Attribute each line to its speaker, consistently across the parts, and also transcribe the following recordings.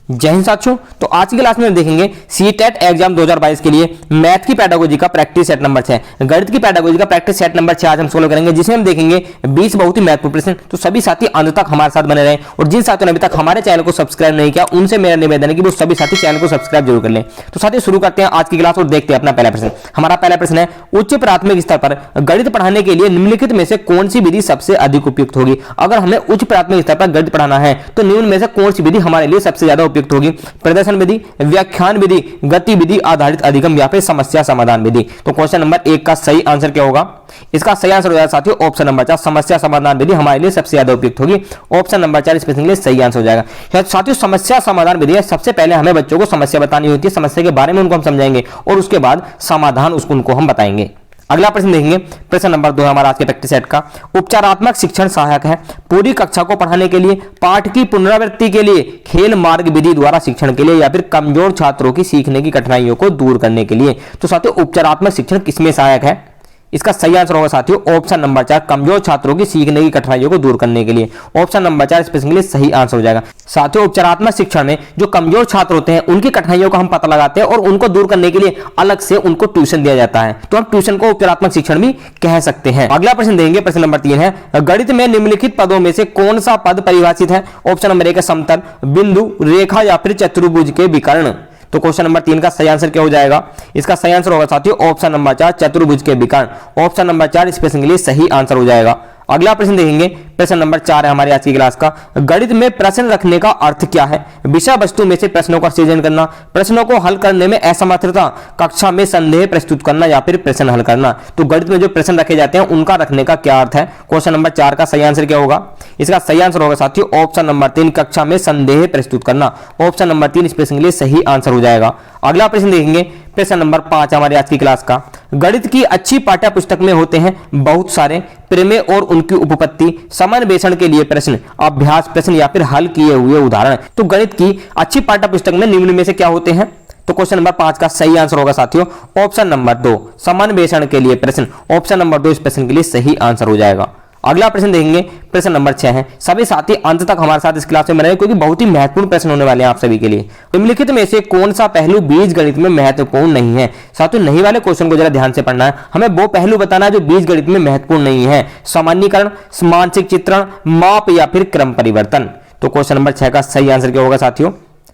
Speaker 1: जय हिंद साथियों। तो आज की क्लास में देखेंगे सीटेट एग्जाम 2022 के लिए मैथ की पैडागोजी का प्रैक्टिस सेट नंबर 6, गणित की पैडागोजी का प्रैक्टिस सेट नंबर 6 आज हम सोल्व करेंगे, जिसमें हम देखेंगे 20 बहुत ही महत्वपूर्ण प्रश्न। तो सभी साथी अंत तक हमारे साथ बने रहें और जिन साथियों ने अभी तक हमारे चैनल को सब्सक्राइब नहीं किया उनसे मेरा निवेदन है कि वो सभी साथी चैनल को सब्सक्राइब जरूर कर लें। तो साथियों शुरू करते हैं आज की क्लास और देखते हैं अपना पहला प्रश्न। हमारा पहला प्रश्न है, उच्च प्राथमिक स्तर पर गणित पढ़ाने के लिए निम्नलिखित में से कौन सी विधि सबसे अधिक उपयुक्त होगी। अगर हमें उच्च प्राथमिक स्तर पर गणित पढ़ाना है तो निम्न में से कौन सी विधि हमारे लिए सबसे ज्यादा उपयुक्त होगी। प्रदर्शन विधि, व्याख्यान विधि, गतिविधि आधारित अधिगम या फिर समस्या समाधान विधि। तो क्वेश्चन नंबर 1 का सही आंसर क्या होगा? इसका सही आंसर हो जाएगा साथियों ऑप्शन नंबर 4, समस्या समाधान विधि हमारे लिए सबसे ज्यादा उपयुक्त होगी। ऑप्शन नंबर 4 इसके लिए सही आंसर हो जाएगा। साथियों समस्या समाधान विधि है, सबसे पहले हमें बच्चों को समस्या बतानी होती है, समस्या के बारे में उनको हम समझाएंगे और उसके बाद समाधान उनको हम बताएंगे। अगला प्रश्न देखेंगे, प्रश्न नंबर 2 हमारा आज के प्रैक्टिस सेट का। उपचारात्मक शिक्षण सहायक है। पूरी कक्षा को पढ़ाने के लिए, पाठ की पुनरावृत्ति के लिए, खेल मार्ग विधि द्वारा शिक्षण के लिए या फिर कमजोर छात्रों की सीखने की कठिनाइयों को दूर करने के लिए। तो साथियों उपचारात्मक शिक्षण किसमें सहायक है? इसका सही आंसर होगा साथियों ऑप्शन नंबर 4, कमजोर छात्रों की सीखने की कठिनाइयों को दूर करने के लिए। ऑप्शन नंबर 4 इस प्रश्न के लिए सही आंसर हो जाएगा। साथियों उपचारात्मक शिक्षण में जो कमजोर छात्र होते हैं उनकी कठिनाइयों का हम पता लगाते हैं और उनको दूर करने के लिए अलग से उनको ट्यूशन दिया जाता है, तो हम ट्यूशन को उपचारात्मक शिक्षण भी कह सकते हैं। अगला प्रश्न देंगे, प्रश्न नंबर 3 है, गणित में निम्नलिखित पदों में से कौन सा पद परिभाषित है। ऑप्शन नंबर 1 है समतल, बिंदु, रेखा या फिर चतुर्भुज के विकर्ण। तो क्वेश्चन नंबर 3 का सही आंसर क्या हो जाएगा? इसका सही आंसर होगा साथियों ऑप्शन नंबर 4, चतुर्भुज के विकर्ण। ऑप्शन नंबर 4 इस प्रश्न के लिए सही आंसर हो जाएगा। अगला प्रश्न देखेंगे, प्रश्न नंबर 4 है हमारी आज की क्लास का। गणित में प्रश्न रखने का अर्थ क्या है? विषय वस्तु में से प्रश्नों का सृजन करना, प्रश्नों को हल करने में असमर्थता, कक्षा में संदेह प्रस्तुत करना या फिर प्रश्न हल करना। तो गणित में जो प्रश्न रखे जाते हैं उनका रखने का क्या अर्थ है? क्वेश्चन नंबर 4 का सही आंसर क्या होगा? इसका सही आंसर होगा साथियों ऑप्शन नंबर 3, कक्षा में संदेह प्रस्तुत करना। ऑप्शन नंबर 3 इस प्रश्न के लिए सही आंसर हो जाएगा। अगला प्रश्न देखेंगे, प्रश्न नंबर 5 हमारी आज की क्लास का। गणित की अच्छी पाठ्य पुस्तक में होते हैं बहुत सारे प्रमेय और उनकी उपपत्ति, समन्वेषण के लिए प्रश्न, अभ्यास प्रश्न या फिर हल किए हुए उदाहरण। तो गणित की अच्छी पाठ्य पुस्तक में निम्न में से क्या होते हैं? तो क्वेश्चन नंबर 5 का सही आंसर होगा साथियों ऑप्शन नंबर 2, समन्वेषण के लिए प्रश्न। ऑप्शन नंबर 2 इस प्रश्न के लिए सही आंसर हो जाएगा। अगला प्रश्न देखेंगे, प्रश्न नंबर 6 है। सभी साथी अंत तक हमारे साथ इस क्लास में बने क्योंकि बहुत ही महत्वपूर्ण प्रश्न होने वाले हैं आप सभी के लिए। निम्नलिखित में से कौन सा पहलू बीज गणित में महत्वपूर्ण नहीं है? साथियों नहीं वाले क्वेश्चन को जरा ध्यान से पढ़ना है, हमें वो पहलू बताना है जो बीज गणित में महत्वपूर्ण नहीं है। सामान्यीकरण, मानसिक चित्रण, माप या फिर क्रम परिवर्तन। तो क्वेश्चन नंबर 6 का सही आंसर क्या होगा साथियों?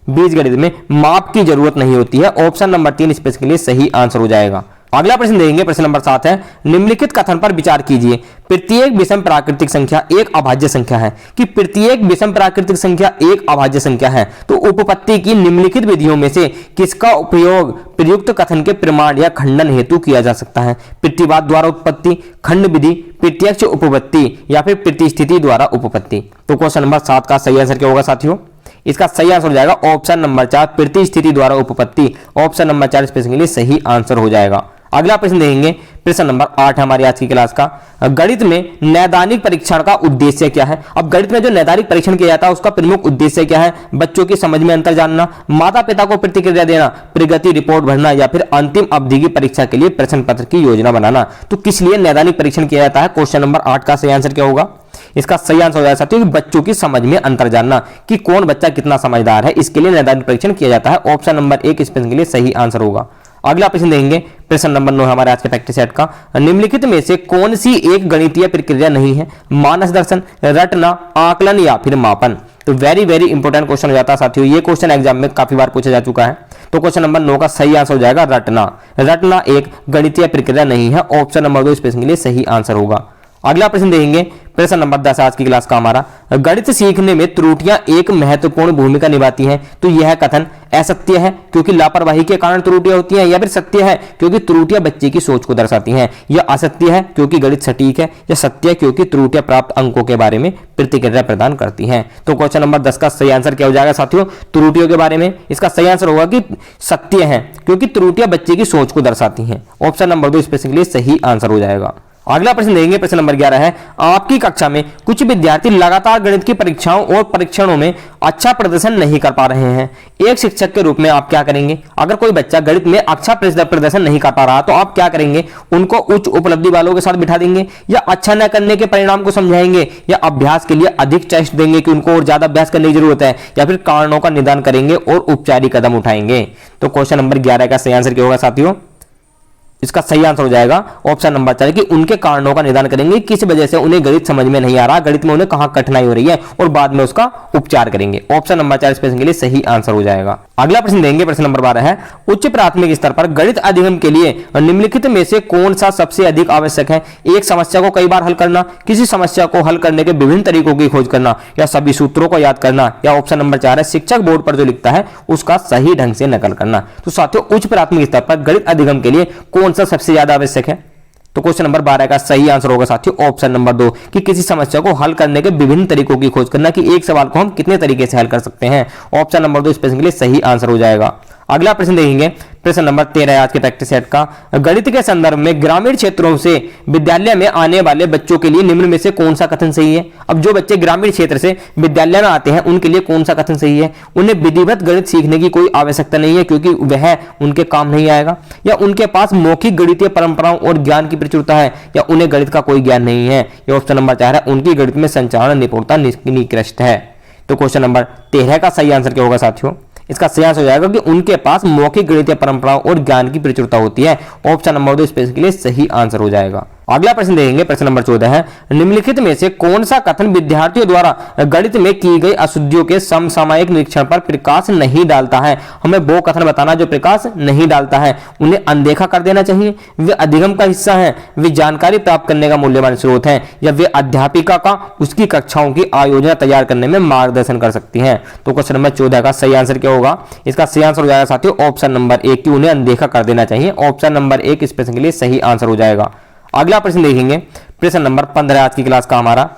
Speaker 1: बीज गणित में माप की जरूरत नहीं होती है। ऑप्शन नंबर 3 इस प्रश्न के लिए सही आंसर हो जाएगा। अगला प्रश्न देखेंगे, प्रश्न नंबर 7 है, निम्नलिखित कथन पर विचार कीजिए। प्रत्येक विषम प्राकृतिक संख्या एक अभाज्य संख्या है। कि प्रत्येक विषम प्राकृतिक संख्या एक अभाज्य संख्या है तो उपपत्ति की निम्नलिखित विधियों में से किसका उपयोग प्रयुक्त कथन के प्रमाण या खंडन हेतु किया जा सकता है? प्रतिवाद द्वारा उत्पत्ति, खंड विधि, प्रत्यक्ष उपपत्ति या फिर प्रतिस्थिति द्वारा उपपत्ति। तो क्वेश्चन नंबर 7 का सही आंसर क्या होगा साथियों? इसका सही आंसर हो जाएगा ऑप्शन नंबर 4, प्रतिस्थिति द्वारा उपपत्ति। ऑप्शन नंबर 4 इस प्रश्न के लिए सही आंसर हो जाएगा। अगला प्रश्न देखेंगे, प्रश्न नंबर 8 हमारी आज की क्लास का। गणित में नैदानिक परीक्षण का उद्देश्य क्या है? अब गणित में जो नैदानिक परीक्षण किया जाता है उसका प्रमुख उद्देश्य क्या है? बच्चों की समझ में अंतर जानना, माता पिता को प्रतिक्रिया देना, प्रगति रिपोर्ट भरना या फिर अंतिम अवधि की परीक्षा के लिए प्रश्न पत्र की योजना बनाना। तो किस लिए नैदानिक परीक्षण किया जाता है? क्वेश्चन नंबर 8 का सही आंसर क्या होगा? इसका सही आंसर हो जाएगा साथियों बच्चों की समझ में अंतर जानना, कि कौन बच्चा कितना समझदार है, इसके लिए नैदानिक परीक्षण किया जाता है। ऑप्शन नंबर 1 इस प्रश्न के लिए सही आंसर होगा। अगला प्रश्न देंगे, प्रश्न नंबर 9 हमारे आज के प्रैक्टिस सेट का। निम्नलिखित में से कौन सी एक गणितीय प्रक्रिया नहीं है? मानस दर्शन, रटना, आकलन या फिर मापन। तो वेरी इंपॉर्टेंट क्वेश्चन हो जाता है साथियों, ये क्वेश्चन एग्जाम में काफी बार पूछा जा चुका है। तो क्वेश्चन नंबर 9 का सही आंसर हो जाएगा रटना। रटना एक गणितीय प्रक्रिया नहीं है। ऑप्शन नंबर 2 इस प्रश्न के लिए सही आंसर होगा। अगला प्रश्न देखेंगे, प्रश्न नंबर 10 आज की क्लास का हमारा। गणित सीखने में त्रुटियां एक महत्वपूर्ण भूमिका निभाती हैं। तो यह कथन असत्य है क्योंकि लापरवाही के कारण त्रुटियां होती हैं, या फिर सत्य है क्योंकि त्रुटियां बच्चे की सोच को दर्शाती हैं, या असत्य है क्योंकि गणित सटीक है, या सत्य है क्योंकि त्रुटियां प्राप्त अंकों के बारे में प्रतिक्रिया प्रदान करती हैं। तो क्वेश्चन नंबर 10 का सही आंसर क्या हो जाएगा साथियों? त्रुटियों के बारे में इसका सही आंसर होगा कि सत्य है क्योंकि त्रुटियां बच्चे की सोच को दर्शाती हैं। ऑप्शन नंबर 2 इस प्रश्न के लिए सही आंसर हो जाएगा। अगला प्रश्न देंगे, प्रश्न नंबर 11 है, आपकी कक्षा में कुछ विद्यार्थी लगातार गणित की परीक्षाओं और परीक्षणों में अच्छा प्रदर्शन नहीं कर पा रहे हैं। एक शिक्षक के रूप में आप क्या करेंगे? अगर कोई बच्चा गणित में अच्छा प्रदर्शन नहीं कर पा रहा तो आप क्या करेंगे? उनको उच्च उपलब्धि वालों के साथ बिठा देंगे, या अच्छा न करने के परिणाम को समझाएंगे, या अभ्यास के लिए अधिक टेस्ट देंगे कि उनको और ज्यादा अभ्यास करने की जरूरत है, या फिर कारणों का निदान करेंगे और उपचारिक कदम उठाएंगे? तो क्वेश्चन नंबर 11 का सही आंसर क्या होगा साथियों? इसका सही आंसर हो जाएगा ऑप्शन नंबर 4 कि उनके कारणों का निदान करेंगे, किस वजह से उन्हें गणित समझ में नहीं आ रहा, गणित में उन्हें कहां कठिनाई हो रही है, और बाद में उसका उपचार करेंगे। ऑप्शन नंबर 4 इस प्रश्न के लिए सही आंसर हो जाएगा। अगला प्रश्न देंगे, प्रश्न नंबर 12 है, उच्च प्राथमिक स्तर पर गणित अधिगम के लिए निम्नलिखित में से कौन सा सबसे अधिक आवश्यक है? एक समस्या को कई बार हल करना, किसी समस्या को हल करने के विभिन्न तरीकों की खोज करना, या सभी सूत्रों को याद करना, या ऑप्शन नंबर 4 है, शिक्षक बोर्ड पर जो लिखता है उसका सही ढंग से नकल करना। तो साथियों, उच्च प्राथमिक स्तर पर गणित अधिगम के लिए कौन सा सबसे ज्यादा आवश्यक है? तो क्वेश्चन नंबर 12 का सही आंसर होगा साथियों ऑप्शन नंबर 2 कि किसी समस्या को हल करने के विभिन्न तरीकों की खोज करना, कि एक सवाल को हम कितने तरीके से हल कर सकते हैं। ऑप्शन नंबर 2 इस प्रश्न के लिए सही आंसर हो जाएगा। अगला प्रश्न देखेंगे, प्रश्न नंबर 13 आज के प्रैक्टिस सेट का, गणित के संदर्भ में ग्रामीण क्षेत्रों से विद्यालय में आने वाले बच्चों के लिए निम्न में से कौन सा कथन सही है? अब जो बच्चे ग्रामीण क्षेत्र से विद्यालय में आते हैं उनके लिए कौन सा कथन सही है? उन्हें विधिवत गणित सीखने की कोई आवश्यकता नहीं है क्योंकि वह उनके काम नहीं आएगा, या उनके पास मौखिक गणितीय परंपराओं और ज्ञान की प्रचुरता है, या उन्हें गणित का कोई ज्ञान नहीं है, या ऑप्शन नंबर 4 है, उनकी गणित में संचालन निपुणता निकृष्ट है। तो क्वेश्चन नंबर 13 का सही आंसर क्या होगा साथियों? इसका सही आंसर हो जाएगा कि उनके पास मौखिक गणितीय परंपराओं और ज्ञान की प्रचुरता होती है। ऑप्शन नंबर 2 इस प्रश्न के लिए सही आंसर हो जाएगा। अगला प्रश्न देखेंगे, प्रश्न नंबर 14 है, निम्नलिखित में से कौन सा कथन विद्यार्थियों द्वारा गणित में की गई अशुद्धियों के समसामयिक निरीक्षण पर प्रकाश नहीं डालता है? हमें वो कथन बताना जो प्रकाश नहीं डालता है, उन्हें अनदेखा कर देना चाहिए, वे अधिगम का हिस्सा है, वे जानकारी प्राप्त करने का मूल्यवान स्रोत है, या वे अध्यापिका का उसकी कक्षाओं की आयोजना तैयार करने में मार्गदर्शन कर सकती हैं। तो क्वेश्चन नंबर 14 का सही आंसर क्या होगा? इसका सही आंसर हो जाएगा साथियों ऑप्शन नंबर 1 कि उन्हें अनदेखा कर देना चाहिए। ऑप्शन नंबर 1 इस प्रश्न के लिए सही आंसर हो जाएगा। अगला प्रश्न देखेंगे, प्रश्न नंबर 15 आज की क्लास का हमारा,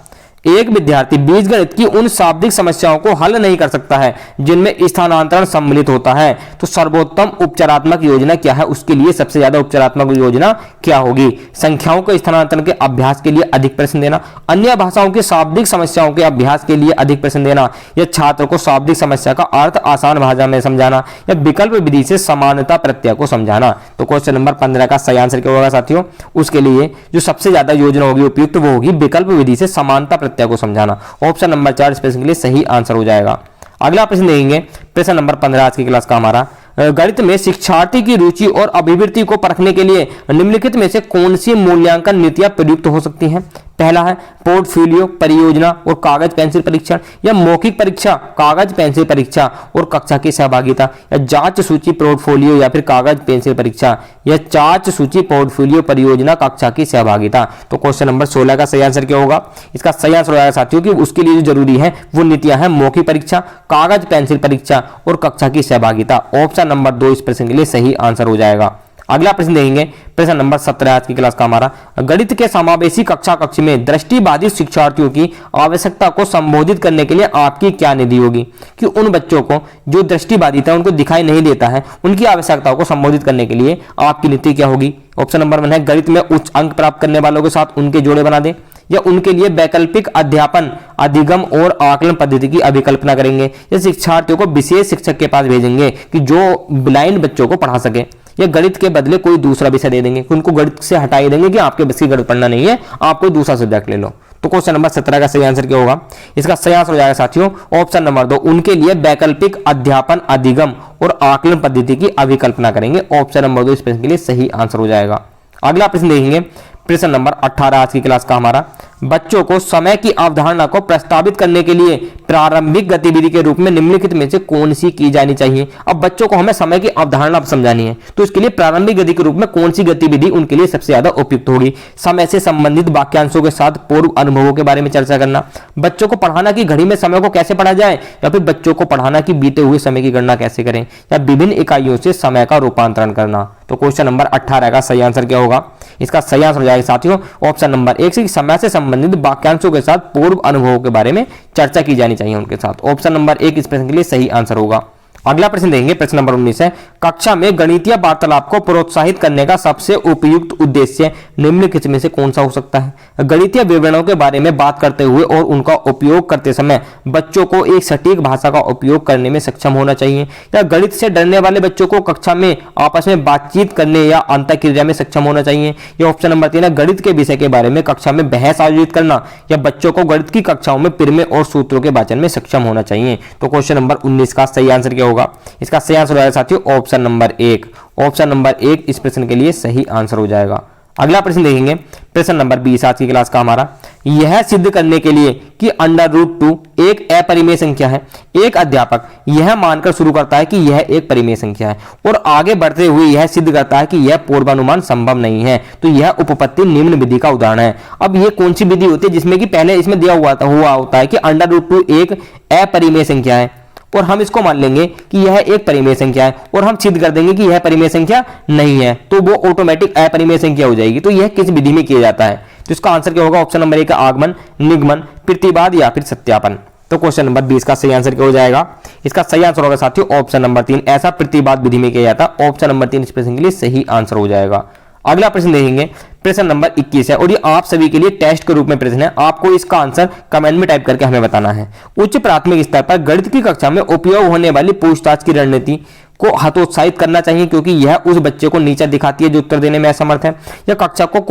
Speaker 1: एक विद्यार्थी बीजगणित की उन शाब्दिक समस्याओं को हल नहीं कर सकता है जिनमें स्थानांतरण सम्मिलित होता है, तो सर्वोत्तम उपचारात्मक योजना क्या है? उसके लिए सबसे ज्यादा उपचारात्मक योजना क्या होगी? संख्याओं के स्थानांतरण के अभ्यास के लिए अधिक प्रश्न देना, अन्य भाषाओं की शाब्दिक समस्याओं के अभ्यास के लिए अधिक प्रश्न देना, या छात्र को शाब्दिक समस्या का अर्थ आसान भाषा में समझाना, या विकल्प विधि से समानता प्रत्यय को समझाना? तो क्वेश्चन नंबर 15 का सही आंसर क्या होगा साथियों? उसके लिए जो सबसे ज्यादा योजना होगी उपयुक्त वो होगी विकल्प विधि से समानता प्रत्यय को समझाना। ऑप्शन नंबर 4 इस प्रश्न के लिए सही आंसर हो जाएगा। अगला प्रश्न देखेंगे, प्रश्न नंबर 15 आज की क्लास का हमारा, गणित में शिक्षार्थी की रुचि और अभिवृत्ति को परखने के लिए निम्नलिखित में से कौन सी मूल्यांकन नीतियां प्रयुक्त हो सकती हैं? पहला है पोर्टफोलियो, परियोजना और कागज पेंसिल परीक्षण, या मौखिक परीक्षा, कागज पेंसिल परीक्षा और कक्षा की सहभागिता, या जांच सूची पोर्टफोलियो या फिर कागज पेंसिल परीक्षा, या जांच सूची पोर्टफोलियो परियोजना कक्षा की सहभागिता। तो क्वेश्चन नंबर 16 का सही आंसर क्या होगा? इसका सही आंसर हो जाएगा साथियों कि उसके लिए जो जरूरी है वो नीतियां हैं मौखिक परीक्षा, कागज पेंसिल परीक्षा और कक्षा की सहभागिता। ऑप्शन नंबर 2 इस प्रश्न के लिए सही आंसर हो जाएगा। अगला प्रश्न देखेंगे, प्रश्न नंबर 17 आज की क्लास का हमारा, गणित के समावेशी कक्षा कक्ष में दृष्टिबाधित शिक्षार्थियों की आवश्यकता को संबोधित करने के लिए आपकी क्या नीति होगी? कि उन बच्चों को जो दृष्टिबाधित है, उनको दिखाई नहीं देता है, उनकी आवश्यकताओं को संबोधित करने के लिए आपकी नीति क्या होगी? ऑप्शन नंबर 1 है, गणित में उच्च अंक प्राप्त करने वालों के साथ उनके जोड़े बना दें, या उनके लिए वैकल्पिक अध्यापन, अधिगम और आकलन पद्धति की अभिकल्पना करेंगे, या शिक्षार्थियों को विशेष शिक्षक के पास भेजेंगे कि जो ब्लाइंड बच्चों को पढ़ा सके, या गणित के बदले कोई दूसरा विषय दे देंगे कि उनको गणित से हटाई देंगे कि आपके बस की गणित पढ़ना नहीं है, आप कोई दूसरा सब्जेक्ट ले लो। तो क्वेश्चन नंबर 17 का सही आंसर क्या होगा? इसका सही आंसर हो जाएगा साथियों ऑप्शन नंबर 2, उनके लिए वैकल्पिक अध्यापन, अधिगम और आकलन पद्धति की अभिकल्पना करेंगे। ऑप्शन नंबर 2 इस प्रश्न के लिए सही आंसर हो जाएगा। अगला प्रश्न देखेंगे, प्रश्न नंबर 18 आज की क्लास का हमारा, बच्चों को समय की अवधारणा को प्रस्तावित करने के लिए प्रारंभिक गतिविधि के रूप में निम्नलिखित में से कौन सी की जानी चाहिए? अब बच्चों को हमें समय की अवधारणा समझानी है, तो इसके लिए प्रारंभिक गति के रूप में कौन सी गतिविधि उनके लिए सबसे ज्यादा उपयुक्त होगी? समय से संबंधित वाक्यांशों के साथ पूर्व अनुभवों के बारे में चर्चा करना, बच्चों को पढ़ाना कि घड़ी में समय को कैसे पढ़ा जाए, या फिर बच्चों को पढ़ाना कि बीते हुए समय की गणना कैसे करें, या विभिन्न इकाइयों से समय का रूपांतरण करना। तो क्वेश्चन नंबर 18 का सही आंसर क्या होगा? इसका सही आंसर हो जाएगा साथियों ऑप्शन नंबर 1 से समय से संबंधित वाक्यांशों के साथ पूर्व अनुभवों के बारे में चर्चा की जानी चाहिए उनके साथ। ऑप्शन नंबर 1 इस प्रश्न के लिए सही आंसर होगा। अगला प्रश्न देखेंगे, प्रश्न नंबर 19 है, कक्षा में गणितीय वार्तालाप को प्रोत्साहित करने का सबसे उपयुक्त उद्देश्य निम्नलिखित में से कौन सा हो सकता है। गणितीय विवरणों के बारे में बात करते हुए और उनका उपयोग करते समय बच्चों को एक सटीक भाषा का उपयोग करने में सक्षम होना चाहिए, या गणित से डरने वाले बच्चों को कक्षा में आपस में बातचीत करने या अंतःक्रिया में सक्षम होना चाहिए। या ऑप्शन नंबर 3 है, गणित के विषय के बारे में कक्षा में बहस आयोजित करना, या बच्चों को गणित की कक्षाओं में पिरमें और सूत्रों के वाचन में सक्षम होना चाहिए। तो क्वेश्चन नंबर 19 का सही आंसर क्या होगा? इसका सही आंसर हो जाएगा साथियों ऑप्शन नंबर 1। ऑप्शन नंबर 1 इस प्रश्न के लिए सही आंसर हो जाएगा। अगला प्रश्न देखेंगे, प्रश्न नंबर 20 आज की क्लास का हमारा, यह सिद्ध करने के लिए कि √2 एक अपरिमेय संख्या है, एक अध्यापक यह मानकर शुरू करता है कि यह एक परिमेय संख्या है और आगे बढ़ते हुए यह सिद्ध करता है कि यह पूर्वानुमान संभव नहीं है, तो यह उपपत्ति निम्न विधि का उदाहरण है। अब यह कौन सी विधि होती है जिसमें कि पहले इसमें दिया हुआ होता है कि √2 एक अपरिमेय संख्या है और हम इसको मान लेंगे कि यह एक परिमेय संख्या है और हम सिद्ध कर देंगे कि यह परिमेय संख्या नहीं है, तो वो ऑटोमेटिक अपरिमेय संख्या हो जाएगी। तो यह किस विधि में किया जाता है? तो इसका आंसर क्या होगा? ऑप्शन नंबर 1 आगमन, निगमन, प्रतिवाद या फिर सत्यापन। तो क्वेश्चन नंबर 20 का सही आंसर क्या हो जाएगा? इसका सही आंसर होगा साथियों ऑप्शन नंबर 3, ऐसा प्रतिवाद विधि में किया जाता है। ऑप्शन नंबर 3 इस प्रश्न के लिए सही आंसर हो जाएगा। अगला प्रश्न देखेंगे, प्रश्न नंबर 21 है और ये आप सभी के लिए टेस्ट के रूप में प्रश्न है। आपको इसका आंसर कमेंट में टाइप करके हमें बताना है। उच्च प्राथमिक स्तर पर गणित की कक्षा में उपयोग होने वाली पूछताछ की रणनीति को हतोत्साहित करना चाहिए क्योंकि यह उस बच्चे को नीचा दिखाती है जो उत्तर देने में असमर्थ है, या कक्षा को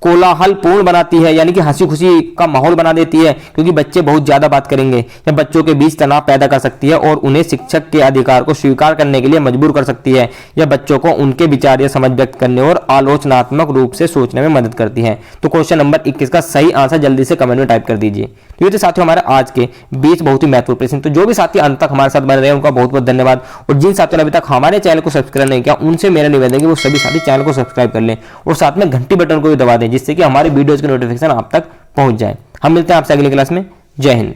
Speaker 1: कोलाहलपूर्ण बनाती है यानी कि हंसी खुशी का माहौल बना देती है क्योंकि बच्चे बहुत ज्यादा बात करेंगे, या बच्चों के बीच तनाव पैदा कर सकती है और उन्हें शिक्षक के अधिकार को स्वीकार करने के लिए मजबूर कर सकती है, या बच्चों को उनके विचार या समझ व्यक्त करने और आलोचनात्मक रूप से सोचने में मदद करती है। तो क्वेश्चन नंबर 21 का सही आंसर जल्दी से कमेंट में टाइप कर दीजिए। तो ये तो साथियों हमारे आज के 20 बहुत ही महत्वपूर्ण प्रश्न। तो जो भी साथी अंत तक हमारे साथ बने रहे उनका बहुत बहुत धन्यवाद, और जिन साथियों ने अभी तक हमारे चैनल को सब्सक्राइब नहीं किया उनसे मेरा निवेदन है कि वो सभी साथी चैनल को सब्सक्राइब कर लें और साथ में घंटी बटन को भी दबा दें जिससे कि हमारे वीडियोज की नोटिफिकेशन आप तक पहुंच जाए। हम मिलते हैं आपसे अगली क्लास में। जय हिंद।